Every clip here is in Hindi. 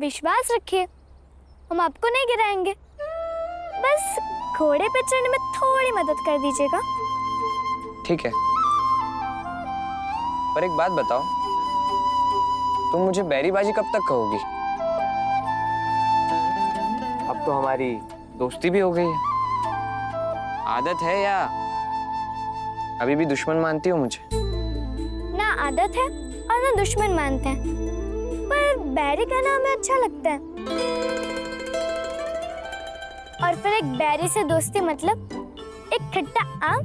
विश्वास रखिए, हम आपको नहीं गिराएंगे। बस घोड़े पे चढ़ने में थोड़ी मदद कर दीजिएगा। ठीक है, पर एक बात बताओ, तुम मुझे बैरीबाजी कब तक कहोगी? अब तो हमारी दोस्ती भी हो गई है। आदत है या अभी भी दुश्मन मानती हो मुझे? ना आदत है और ना दुश्मन मानते हैं, पर बैरी का नाम हमें अच्छा लगता है। और फिर एक बैरी से दोस्ती मतलब एक खट्टा आम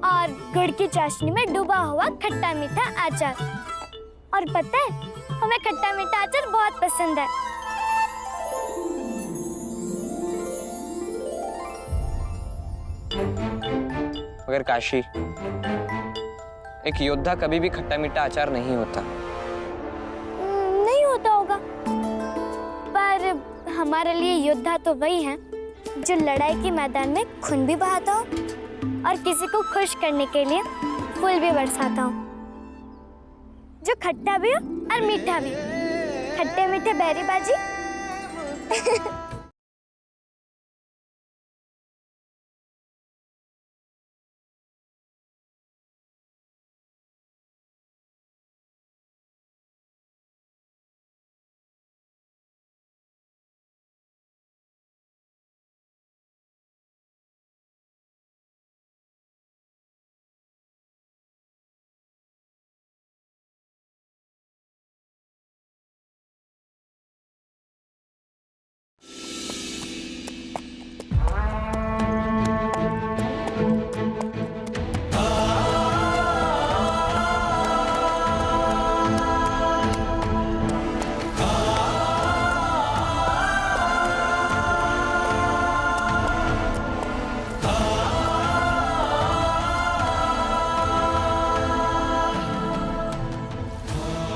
और गुड़ की चाशनी में डूबा हुआ खट्टा मीठा अचार। और पता है, हमें खट्टा मीठा अचार बहुत पसंद है। मगर काशी, एक योद्धा कभी भी खट्टा मीठा अचार नहीं होता। नहीं होता होगा, पर हमारे लिए योद्धा तो वही है जो लड़ाई के मैदान में खून भी बहाता हो और किसी को खुश करने के लिए फूल भी बरसाता हो, जो खट्टा भी हो और मीठा भी। खट्टे मीठे बैरीबाजी।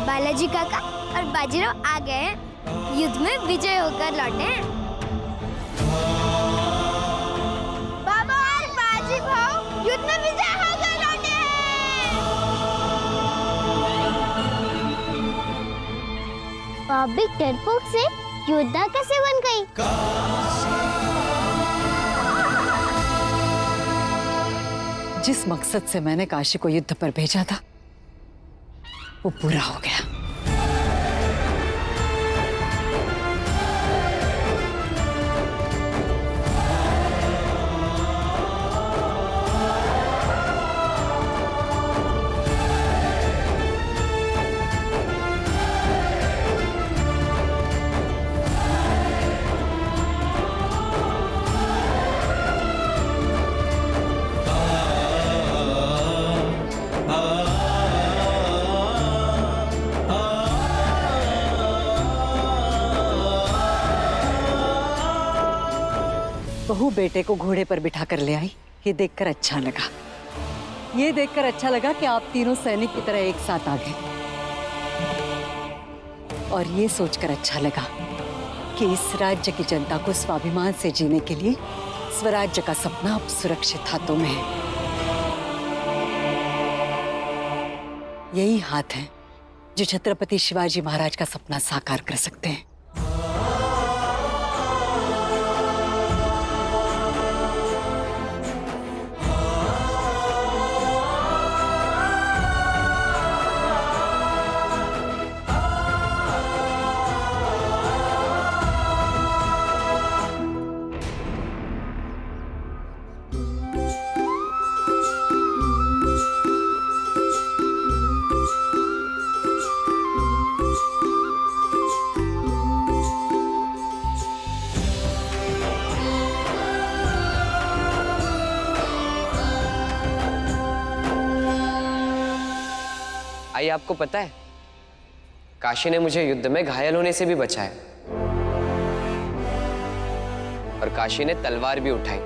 बालाजी काका और बाजीराव आ गए हैं। युद्ध में विजय होकर लौटे हैं। बाबा और बाजी भाव युद्ध में विजय होकर लौटे हैं। भाभी डरपोक से योद्धा कैसे बन गई? जिस मकसद से मैंने काशी को युद्ध पर भेजा था वो पूरा हो गया। बहू बेटे को घोड़े पर बिठा कर ले आई, ये देखकर अच्छा लगा। ये देखकर अच्छा लगा कि आप तीनों सैनिक की तरह एक साथ आ गए। और ये सोचकर अच्छा लगा कि इस राज्य की जनता को स्वाभिमान से जीने के लिए स्वराज्य का सपना अब सुरक्षित हाथों में है। यही हाथ हैं जो छत्रपति शिवाजी महाराज का सपना साकार कर सकते हैं। आई, आपको पता है, काशी ने मुझे युद्ध में घायल होने से भी बचाया और काशी ने तलवार भी उठाई।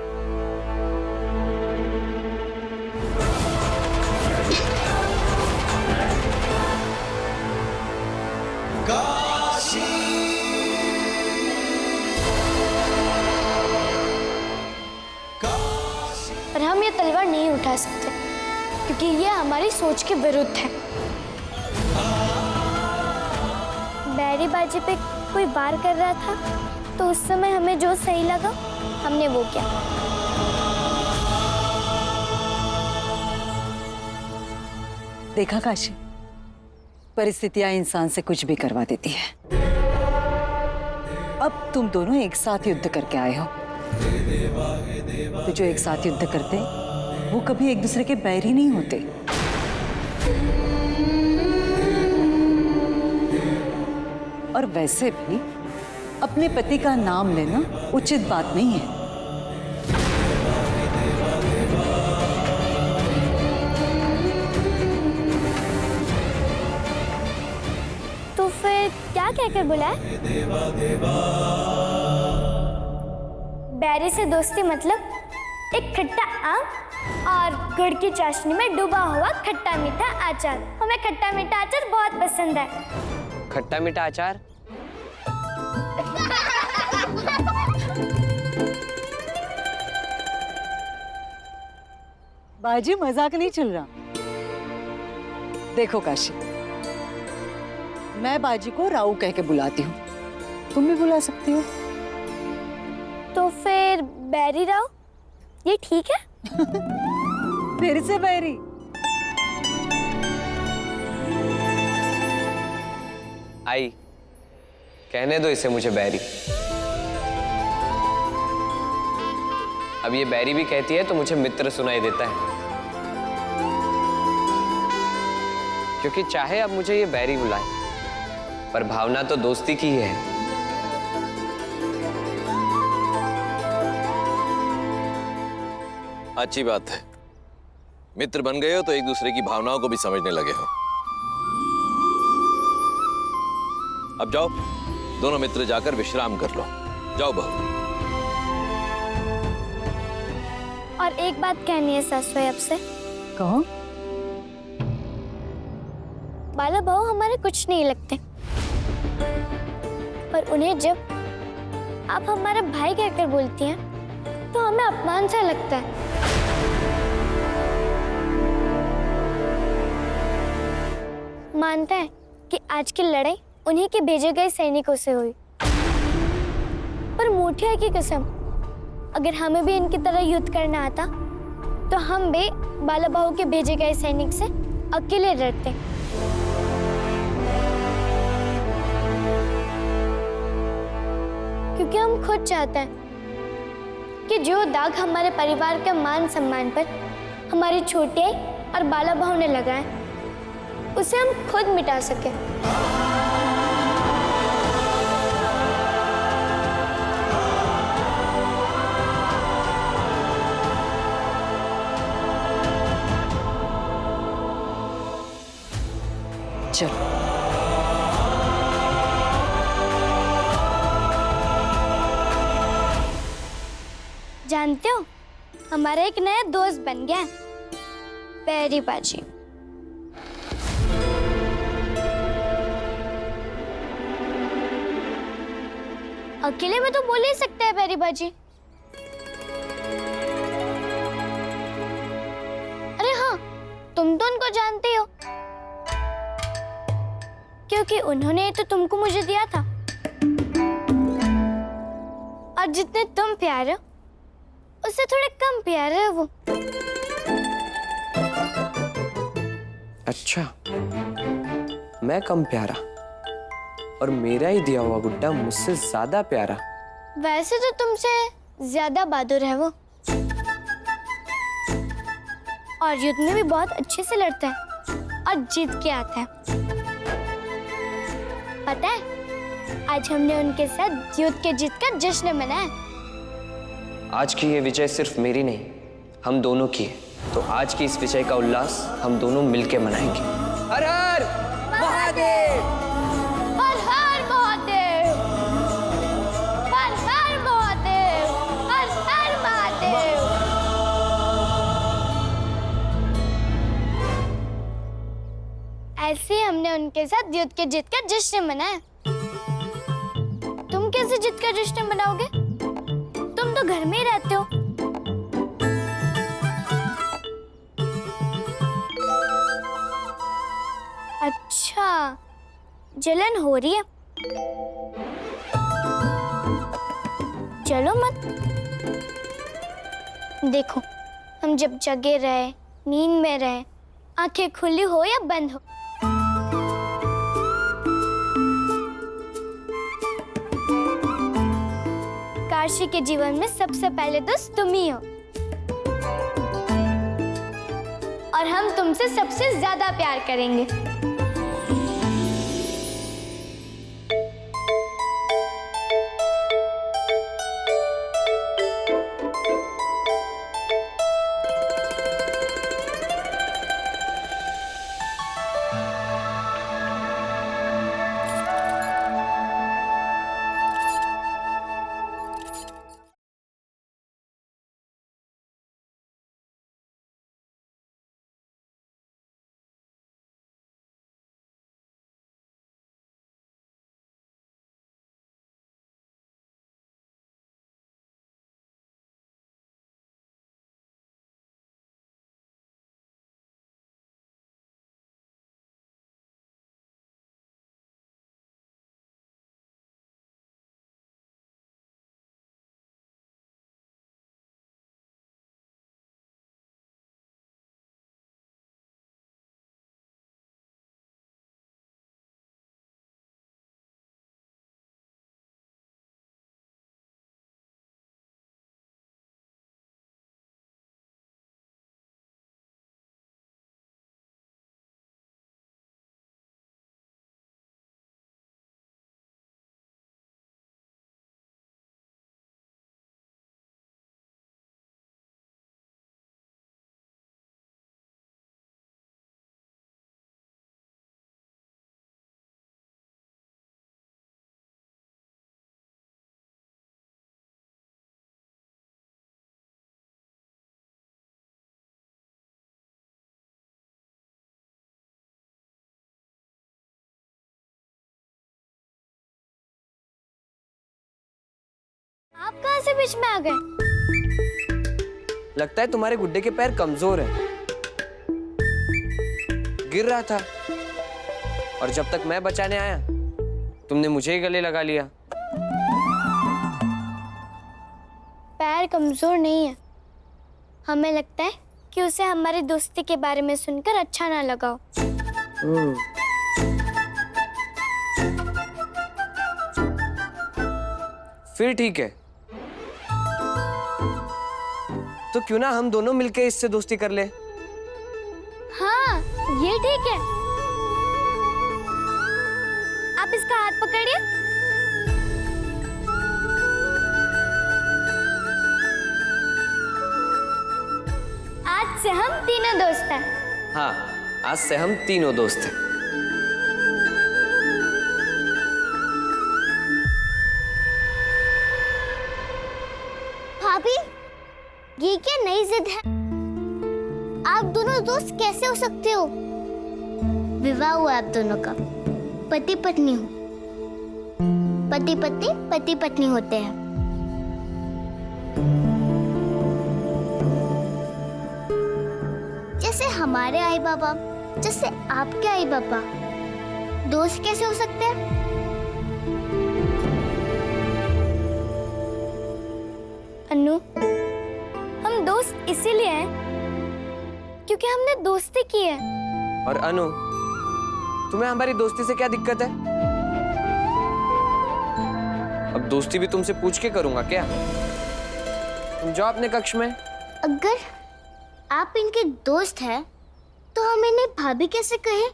पर हम ये तलवार नहीं उठा सकते क्योंकि ये हमारी सोच के विरुद्ध है। बैरीबाजी पे कोई वार कर रहा था तो उस समय हमें जो सही लगा हमने वो किया। देखा काशी, परिस्थितियां इंसान से कुछ भी करवा देती है। अब तुम दोनों एक साथ युद्ध करके आए हो, तो जो एक साथ युद्ध करते वो कभी एक दूसरे के बैरी नहीं होते। और वैसे भी अपने पति का नाम लेना उचित बात नहीं है। तो फिर क्या कहकर बुलाया? बैरी से दोस्ती मतलब एक खट्टा आम और गुड़ की चाशनी में डूबा हुआ खट्टा मीठा अचार। हमें खट्टा मीठा अचार बहुत पसंद है। खट्टा मीठा अचार? बाजी, मजाक नहीं चल रहा। देखो काशी, मैं बाजी को राऊ कह के बुलाती हूँ, तुम भी बुला सकती हो। तो फिर बैरी राव, ये ठीक है? फिर से बैरी? आई, कहने दो इसे मुझे बैरी। अब ये बैरी भी कहती है तो मुझे मित्र सुनाई देता है, क्योंकि चाहे अब मुझे ये बैरी बुलाए पर भावना तो दोस्ती की ही है। अच्छी बात है, मित्र बन गए हो तो एक दूसरे की भावनाओं को भी समझने लगे हो। अब जाओ, दोनों मित्र जाकर विश्राम कर लो। जाओ बहू। और एक बात कहनी है सासुए आपसे। कहो। बाला बहू हमारे कुछ नहीं लगते, पर उन्हें जब आप हमारा भाई कहकर बोलती हैं तो हमें अपमान सा लगता है। मानते हैं कि आज की लड़ाई उन्हीं के भेजे गए सैनिकों से हुई, पर मुठिया की कसम, अगर हमें भी इनकी तरह युद्ध करना आता तो हम भी बाला बहू के भेजे गए सैनिक से अकेले लड़ते। क्योंकि हम खुद चाहते हैं कि जो दाग हमारे परिवार के मान सम्मान पर हमारी छोटी आई और बाला बहू ने लगाए, उसे हम खुद मिटा सके। चलो। जानते हो, हमारा एक नया दोस्त बन गया, बैरी बाजी। अकेले में तो बोल ही सकते हैं बैरी बाजी। अरे हाँ, तुम तो उनको जानते हो, क्योंकि उन्होंने तो तुमको मुझे दिया था। और जितने तुम प्यारे हो उससे थोड़े कम प्यारे है वो। अच्छा, मैं कम प्यारा और मेरा ही दिया हुआ गुड्डा मुझसे ज्यादा प्यारा? वैसे तो तुमसे ज्यादा बहादुर है वो, और युद्ध में भी बहुत अच्छे से लड़ता है और जीत के आता है। पता है, आज हमने उनके साथ युद्ध के जीत का जश्न मनाया। आज की ये विजय सिर्फ मेरी नहीं, हम दोनों की है, तो आज की इस विजय का उल्लास हम दोनों मिलके मनाएंगे। हर हर महादेव! हर हर महादेव! हर हर महादेव! हर हर महादेव! ऐसे ही हमने उनके साथ युद्ध के जीत का जश्न मनाया। तुम कैसे जीत का जश्न मनाओगे? तुम तो घर में ही रहते हो। अच्छा, जलन हो रही है। चलो मत। देखो, हम जब जगे रहे, नींद में रहे, आंखें खुली हो या बंद हो, काशी के जीवन में सबसे पहले दोस्त तुम ही हो। और हम तुमसे सबसे ज्यादा प्यार करेंगे। आप कहाँ से बीच में आ गए? लगता है तुम्हारे गुड्डे के पैर कमजोर हैं। गिर रहा था और जब तक मैं बचाने आया तुमने मुझे ही गले लगा लिया। पैर कमजोर नहीं है। हमें लगता है कि उसे हमारी दोस्ती के बारे में सुनकर अच्छा ना लगा हो। फिर ठीक है, तो क्यों ना हम दोनों मिलके इससे दोस्ती कर ले। हाँ, ये ठीक है। आप इसका हाथ पकड़िए। आज से हम तीनों दोस्त हैं। हाँ, आज से हम तीनों दोस्त हैं। भाभी, ये क्या नई जिद है? आप दोनों दोस्त कैसे हो सकते हो? विवाह हुआ आप दोनों का, पति पत्नी हो। पति पत्नी पति पत्नी होते हैं। जैसे हमारे आई बाबा, जैसे आपके आई बाबा, दोस्त कैसे हो सकते हैं? अनु, हम दोस्त इसीलिए हैं क्योंकि हमने दोस्ती की है। और अनु, तुम्हें हमारी दोस्ती से क्या दिक्कत है? अब दोस्ती भी तुमसे पूछ के करूंगा क्या? तुम जाओ अपने कक्ष में। अगर आप इनके दोस्त हैं, तो हम इन्हें भाभी कैसे कहें?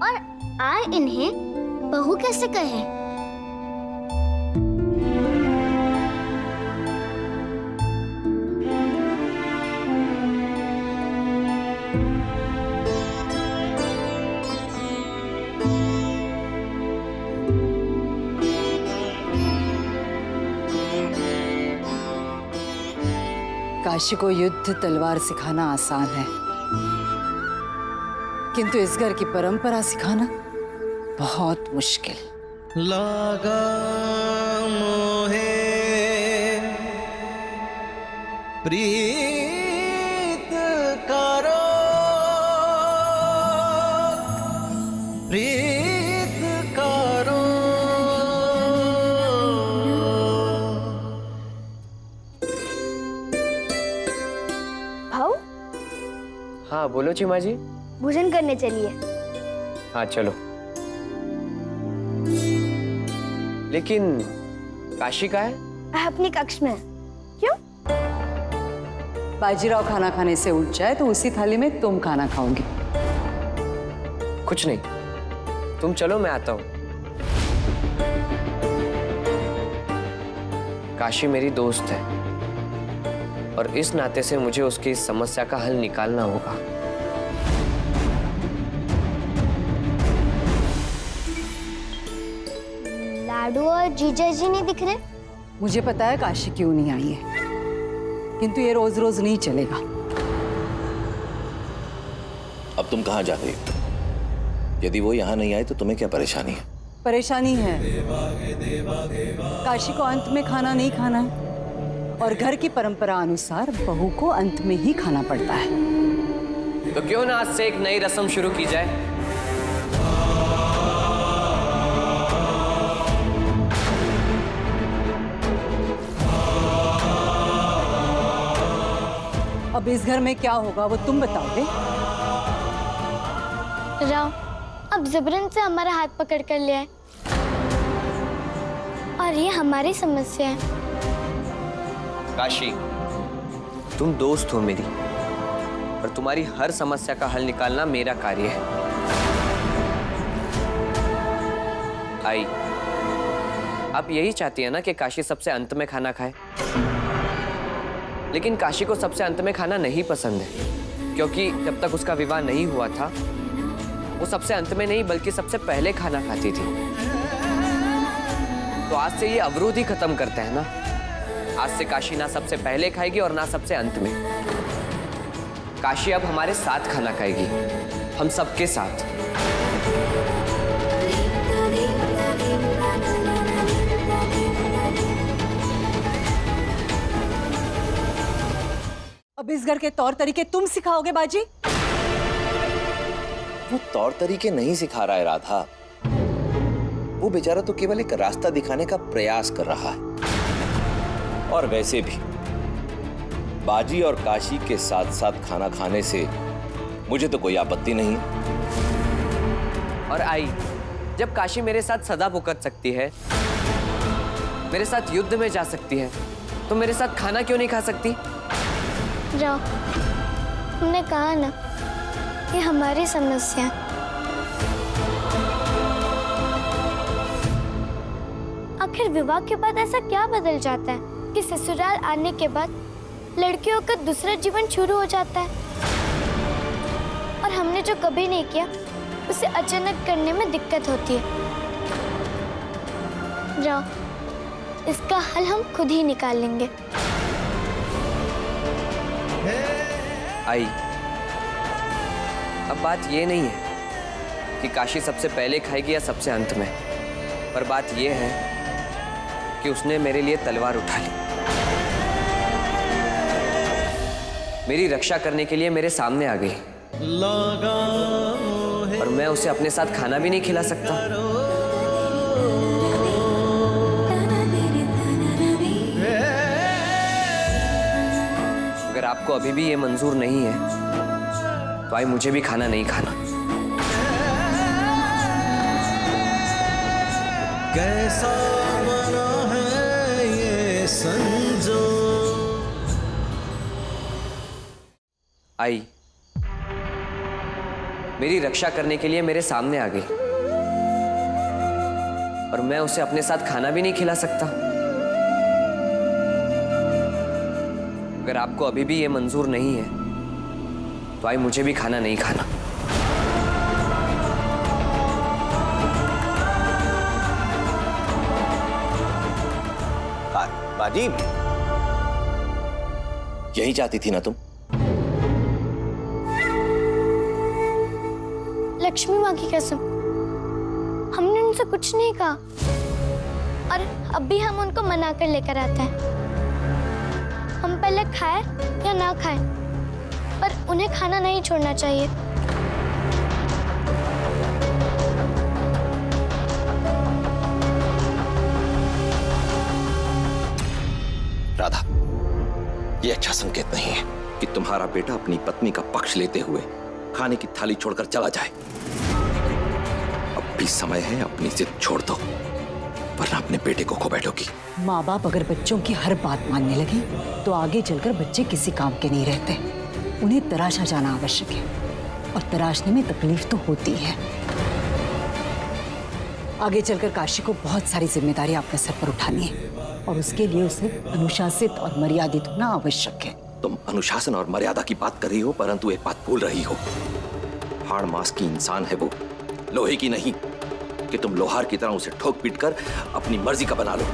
और आप इन्हें बहू कैसे कहें? काशी को युद्ध तलवार सिखाना आसान है, किंतु इस घर की परंपरा सिखाना बहुत मुश्किल। लागा मोहे प्रीत करो, प्रीत करो, हाँ बोलो चीमा जी। भोजन करने चलिए। हाँ चलो। लेकिन काशी का है? अपनी कक्ष में। क्यों? बाजीराव खाना खाने से उठ जाए तो उसी थाली में तुम खाना खाओगी। कुछ नहीं, तुम चलो मैं आता हूं। काशी मेरी दोस्त है और इस नाते से मुझे उसकी इस समस्या का हल निकालना होगा। लाडू और जीजा जी नहीं दिख रहे। मुझे पता है काशी क्यों नहीं आई है, किंतु ये रोज रोज नहीं चलेगा। अब तुम कहाँ जा रही हो? यदि वो यहाँ नहीं आए तो तुम्हें क्या परेशानी है? परेशानी है, काशी को अंत में खाना नहीं खाना है और घर की परंपरा अनुसार बहू को अंत में ही खाना पड़ता है। तो क्यों ना आज से एक नई रस्म शुरू की जाए? अब इस घर में क्या होगा वो तुम बताओगे? राव, अब जबरन से हमारा हाथ पकड़ कर ले आए और ये हमारी समस्या है। काशी, तुम दोस्त हो मेरी और तुम्हारी हर समस्या का हल निकालना मेरा कार्य है। आई, आप यही चाहती है ना कि काशी सबसे अंत में खाना खाए? लेकिन काशी को सबसे अंत में खाना नहीं पसंद है, क्योंकि जब तक उसका विवाह नहीं हुआ था वो सबसे अंत में नहीं बल्कि सबसे पहले खाना खाती थी। तो आज से ये अवरोध ही खत्म करते हैं ना। आज से काशी ना सबसे पहले खाएगी और ना सबसे अंत में। काशी अब हमारे साथ खाना खाएगी, हम सबके साथ। अब इस घर के तौर तरीके तुम सिखाओगे बाजी? वो तौर तरीके नहीं सिखा रहा है राधा, वो बेचारा तो केवल एक रास्ता दिखाने का प्रयास कर रहा है। और वैसे भी बाजी और काशी के साथ साथ खाना खाने से मुझे तो कोई आपत्ति नहीं। और आई, जब काशी मेरे साथ सदा भुगत सकती है, मेरे साथ युद्ध में जा सकती है, तो मेरे साथ खाना क्यों नहीं खा सकती? राव, हमने कहा ना, ये हमारी समस्या है। आखिर विवाह के बाद ऐसा क्या बदल जाता है कि ससुराल आने के बाद लड़कियों का दूसरा जीवन शुरू हो जाता है और हमने जो कभी नहीं किया उसे अचानक करने में दिक्कत होती है। राव, इसका हल हम खुद ही निकाल लेंगे। आई, अब बात ये नहीं है कि काशी सबसे पहले खाएगी या सबसे अंत में, पर बात ये है कि उसने मेरे लिए तलवार उठा ली। मेरी रक्षा करने के लिए मेरे सामने आ गई और मैं उसे अपने साथ खाना भी नहीं खिला सकता। अगर आपको अभी भी ये मंजूर नहीं है तो आई, मुझे भी खाना नहीं खाना। कैसा बना है ये संजोग। आई, मेरी रक्षा करने के लिए मेरे सामने आ गई और मैं उसे अपने साथ खाना भी नहीं खिला सकता। अगर आपको अभी भी ये मंजूर नहीं है तो आई, मुझे भी खाना नहीं खाना। बाजी, यही चाहती थी ना तुम? लक्ष्मी माँ की कसम, हमने उनसे कुछ नहीं कहा और अब भी हम उनको मना कर लेकर आते हैं। हम पहले खाए या ना खाए, पर उन्हें खाना नहीं छोड़ना चाहिए। राधा, ये अच्छा संकेत नहीं है। कि तुम्हारा बेटा अपनी पत्नी का पक्ष लेते हुए खाने की थाली छोड़कर चला जाए। अब भी समय है, अपनी जिद छोड़ दो, वरना अपने बेटे को खो बैठोगी। माँ बाप अगर बच्चों की हर बात मानने लगे तो आगे चलकर बच्चे किसी काम के नहीं रहते। उन्हें तराशा जाना आवश्यक है, और तराशने में तकलीफ तो होती है। आगे चलकर काशी को बहुत सारी जिम्मेदारी अपने सर पर उठानी है, और उसके लिए उसे अनुशासित और मर्यादित होना आवश्यक है। तुम अनुशासन और मर्यादा की बात कर रही हो, परंतु एक बात भूल रही हो। हाड़ मांस की इंसान है वो, लोहे की नहीं, कि तुम लोहार की तरह उसे ठोक पीट कर अपनी मर्जी का बना लो।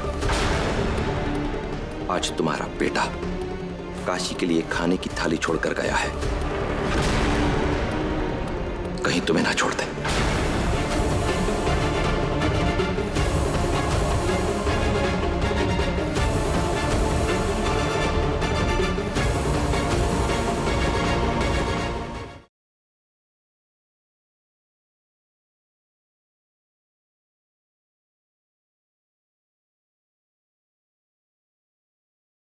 आज तुम्हारा बेटा काशी के लिए खाने की थाली छोड़कर गया है, कहीं तुम्हें ना छोड़ दे।